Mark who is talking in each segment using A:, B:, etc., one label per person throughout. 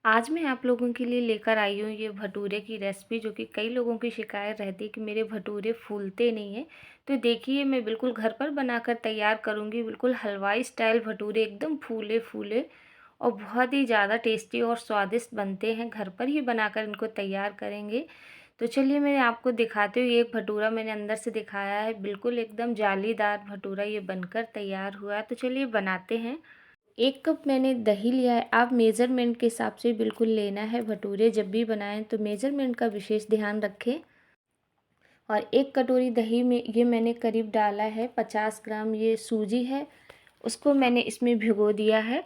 A: आज मैं आप लोगों के लिए लेकर आई हूँ ये भटूरे की रेसिपी, जो कि कई लोगों की शिकायत रहती है कि मेरे भटूरे फूलते नहीं हैं। तो देखिए, मैं बिल्कुल घर पर बनाकर तैयार करूँगी, बिल्कुल हलवाई स्टाइल भटूरे, एकदम फूले फूले और बहुत ही ज़्यादा टेस्टी और स्वादिष्ट बनते हैं। घर पर ही बनाकर इनको तैयार करेंगे। तो चलिए मैं आपको दिखाती हूँ। ये एक भटूरा मैंने अंदर से दिखाया है, बिल्कुल एकदम जालीदार भटूरा ये बनकर तैयार हुआ है। तो चलिए बनाते हैं। 1 कप मैंने दही लिया है। आप मेज़रमेंट के हिसाब से बिल्कुल लेना है। भटूरे जब भी बनाएं तो मेज़रमेंट का विशेष ध्यान रखें। और 1 कटोरी दही में ये मैंने करीब डाला है 50 ग्राम ये सूजी है, उसको मैंने इसमें भिगो दिया है।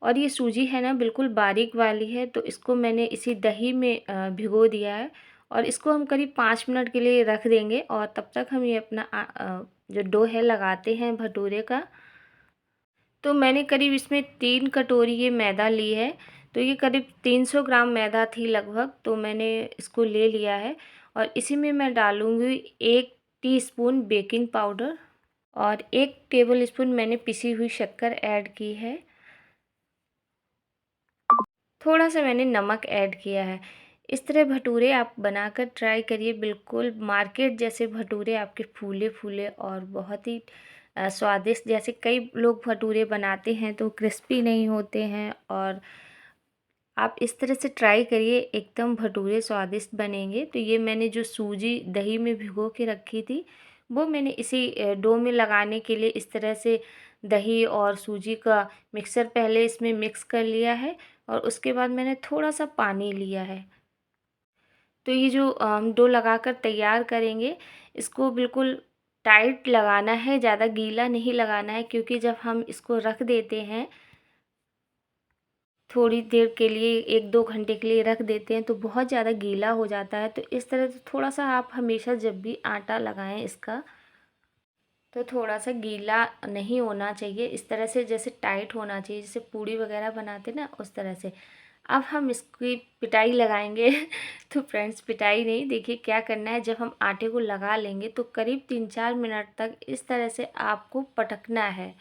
A: और ये सूजी है ना, बिल्कुल बारीक वाली है, तो इसको मैंने इसी दही में भिगो दिया है। और इसको हम करीब 5 मिनट के लिए रख देंगे। और तब तक हम ये अपना जो डो है लगाते हैं भटूरे का। तो मैंने करीब इसमें 3 कटोरी ये मैदा ली है। तो ये करीब 300 ग्राम मैदा थी लगभग, तो मैंने इसको ले लिया है। और इसी में मैं डालूँगी 1 टीस्पून बेकिंग पाउडर और 1 टेबल स्पून मैंने पिसी हुई शक्कर ऐड की है। थोड़ा सा मैंने नमक ऐड किया है। इस तरह भटूरे आप बनाकर ट्राई करिए, बिल्कुल मार्केट जैसे भटूरे आपके फूले फूले और बहुत ही स्वादिष्ट। जैसे कई लोग भटूरे बनाते हैं तो क्रिस्पी नहीं होते हैं, और आप इस तरह से ट्राई करिए, एकदम भटूरे स्वादिष्ट बनेंगे। तो ये मैंने जो सूजी दही में भिगो के रखी थी, वो मैंने इसी डो में लगाने के लिए इस तरह से दही और सूजी का मिक्सर पहले इसमें मिक्स कर लिया है। और उसके बाद मैंने थोड़ा सा पानी लिया है। तो ये जो हम डो लगाकर तैयार करेंगे, इसको बिल्कुल टाइट लगाना है, ज़्यादा गीला नहीं लगाना है, क्योंकि जब हम इसको रख देते हैं थोड़ी देर के लिए, 1-2 घंटे के लिए रख देते हैं, तो बहुत ज़्यादा गीला हो जाता है। तो इस तरह से थोड़ा सा आप हमेशा जब भी आटा लगाएं इसका, तो थोड़ा सा गीला नहीं होना चाहिए, इस तरह से जैसे टाइट होना चाहिए, जैसे पूड़ी वगैरह बनाते ना उस तरह से। अब हम इसकी पिटाई लगाएंगे तो फ्रेंड्स, पिटाई नहीं, देखिए क्या करना है। जब हम आटे को लगा लेंगे तो करीब 3-4 मिनट तक इस तरह से आपको पटकना है।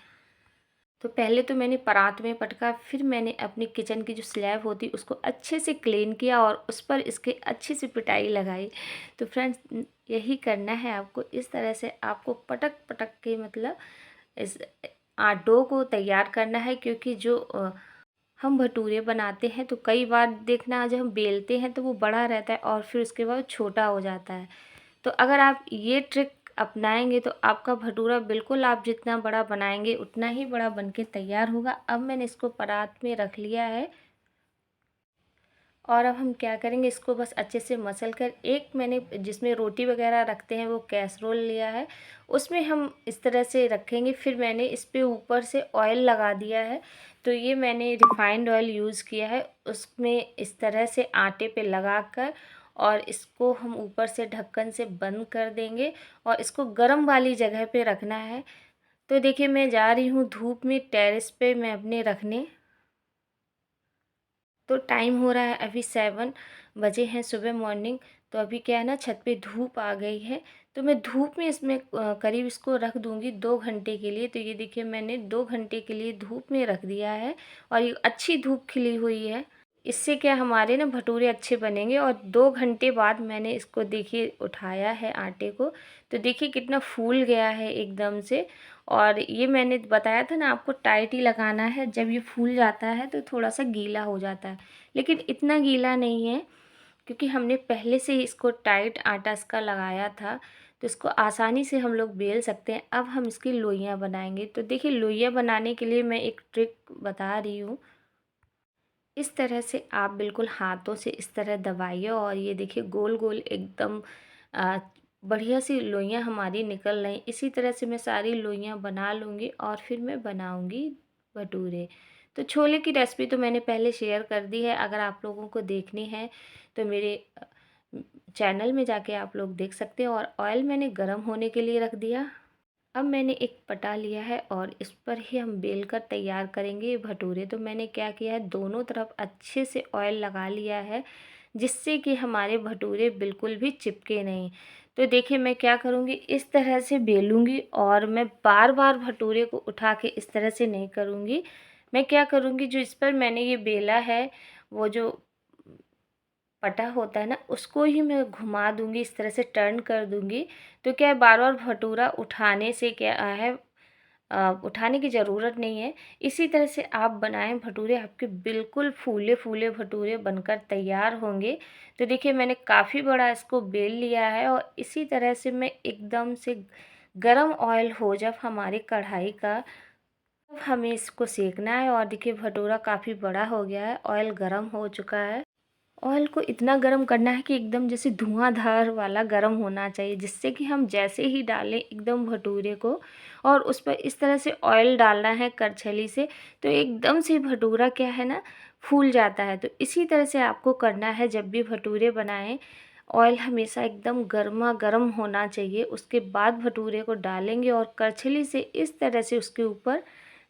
A: तो पहले तो मैंने परात में पटका, फिर मैंने अपनी किचन की जो स्लैब होती उसको अच्छे से क्लीन किया और उस पर इसके अच्छी सी पिटाई लगाई। तो फ्रेंड्स, यही करना है आपको, इस तरह से आपको पटक पटक के, मतलब इस आटो को तैयार करना है। क्योंकि जो हम भटूरे बनाते हैं तो कई बार देखना, जब हम बेलते हैं तो वो बड़ा रहता है और फिर उसके बाद छोटा हो जाता है। तो अगर आप ये ट्रिक अपनाएंगे तो आपका भटूरा बिल्कुल, आप जितना बड़ा बनाएंगे उतना ही बड़ा बनके तैयार होगा। अब मैंने इसको परात में रख लिया है। और अब हम क्या करेंगे, इसको बस अच्छे से मसल कर, एक मैंने जिसमें रोटी वगैरह रखते हैं वो कैसरोल लिया है, उसमें हम इस तरह से रखेंगे। फिर मैंने इस पे ऊपर से ऑयल लगा दिया है। तो ये मैंने रिफाइंड ऑयल यूज़ किया है, उसमें इस तरह से आटे पे लगा कर, और इसको हम ऊपर से ढक्कन से बंद कर देंगे और इसको गर्म वाली जगह पे रखना है। तो देखिए, मैं जा रही हूँ धूप में, टेरेस पे मैं अपने रखने। तो टाइम हो रहा है अभी 7 बजे हैं सुबह मॉर्निंग। तो अभी क्या है ना, छत पे धूप आ गई है। तो मैं धूप में इसमें करीब इसको रख दूँगी 2 घंटे के लिए। तो ये देखिए, मैंने 2 घंटे के लिए धूप में रख दिया है और ये अच्छी धूप खिली हुई है। इससे क्या, हमारे ना भटूरे अच्छे बनेंगे। और 2 घंटे बाद मैंने इसको देखिए उठाया है आटे को, तो देखिए कितना फूल गया है एकदम से। और ये मैंने बताया था ना आपको, टाइट ही लगाना है। जब ये फूल जाता है तो थोड़ा सा गीला हो जाता है, लेकिन इतना गीला नहीं है, क्योंकि हमने पहले से ही इसको टाइट आटा इसका लगाया था। तो इसको आसानी से हम लोग बेल सकते हैं। अब हम इसकी लोइयाँ बनाएंगे। तो देखिए, लोइयाँ बनाने के लिए मैं एक ट्रिक बता रही हूँ। इस तरह से आप बिल्कुल हाथों से इस तरह दबाइए और ये देखिए गोल गोल एकदम आ, बढ़िया सी लोइयाँ हमारी निकल रही। इसी तरह से मैं सारी लोइयाँ बना लूँगी और फिर मैं बनाऊँगी भटूरे। तो छोले की रेसिपी तो मैंने पहले शेयर कर दी है, अगर आप लोगों को देखनी है तो मेरे चैनल में जाके आप लोग देख सकते हैं। और ऑयल मैंने गरम होने के लिए रख दिया। अब मैंने एक पटा लिया है और इस पर ही हम बेल कर तैयार करेंगे ये भटूरे। तो मैंने क्या किया है, दोनों तरफ अच्छे से ऑयल लगा लिया है, जिससे कि हमारे भटूरे बिल्कुल भी चिपके नहीं। तो देखिए, मैं क्या करूँगी, इस तरह से बेलूँगी और मैं बार बार भटूरे को उठा के इस तरह से नहीं करूँगी। मैं क्या करूँगी, जो इस पर मैंने ये बेला है वो जो पटा होता है ना, उसको ही मैं घुमा दूँगी, इस तरह से टर्न कर दूँगी। तो क्या है, बार-बार भटूरा उठाने से क्या है, उठाने की ज़रूरत नहीं है। इसी तरह से आप बनाएँ भटूरे, आपके बिल्कुल फूले-फूले भटूरे बनकर तैयार होंगे। तो देखिए मैंने काफ़ी बड़ा इसको बेल लिया है और इसी तरह से मैं एकदम से गरम ऑयल हो जब हमारी कढ़ाई का, तब हमें इसको सेंकना है। और देखिए भटूरा काफ़ी बड़ा हो गया है, ऑयल गरम हो चुका है। ऑयल को इतना गरम करना है कि एकदम जैसे धुआंधार वाला गरम होना चाहिए, जिससे कि हम जैसे ही डालें एकदम भटूरे को और उस पर इस तरह से ऑयल डालना है करछली से, तो एकदम से भटूरा क्या है ना, फूल जाता है। तो इसी तरह से आपको करना है जब भी भटूरे बनाएं। ऑयल हमेशा एकदम गर्मा गर्म होना चाहिए, उसके बाद भटूरे को डालेंगे और करछली से इस तरह से उसके ऊपर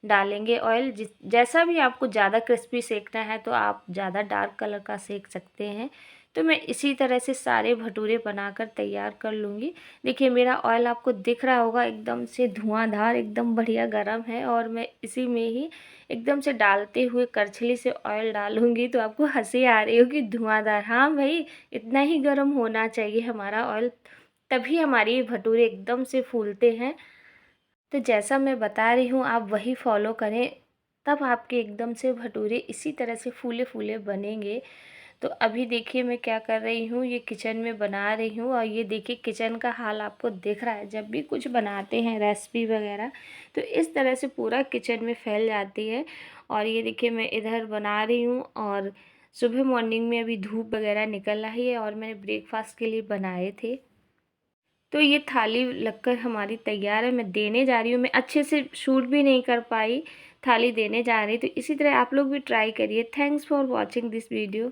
A: डालेंगे ऑयल। जैसा भी आपको ज़्यादा क्रिस्पी सेकना है तो आप ज़्यादा डार्क कलर का सेक सकते हैं। तो मैं इसी तरह से सारे भटूरे बनाकर तैयार कर लूँगी। देखिए मेरा ऑयल आपको दिख रहा होगा, एकदम से धुआंधार, एकदम बढ़िया गरम है और मैं इसी में ही एकदम से डालते हुए करछली से ऑयल डालूँगी तो आपको हँसी आ रही होगी, धुआंधार। हाँ भाई, इतना ही गरम होना चाहिए हमारा ऑयल, तभी हमारी भटूरे एकदम से फूलते हैं। तो जैसा मैं बता रही हूँ आप वही फॉलो करें, तब आपके एकदम से भटूरे इसी तरह से फूले-फूले बनेंगे। तो अभी देखिए मैं क्या कर रही हूँ, ये किचन में बना रही हूँ और ये देखिए किचन का हाल आपको दिख रहा है। जब भी कुछ बनाते हैं रेसिपी वगैरह, तो इस तरह से पूरा किचन में फैल जाती है। और ये देखिए मैं इधर बना रही हूँ और सुबह मॉर्निंग में अभी धूप वगैरह निकल रही है और मैंने ब्रेकफास्ट के लिए बनाए थे। तो ये थाली लगकर हमारी तैयार है, मैं देने जा रही हूँ। मैं अच्छे से शूट भी नहीं कर पाई, थाली देने जा रही। तो इसी तरह आप लोग भी ट्राई करिए। Thanks for watching this video.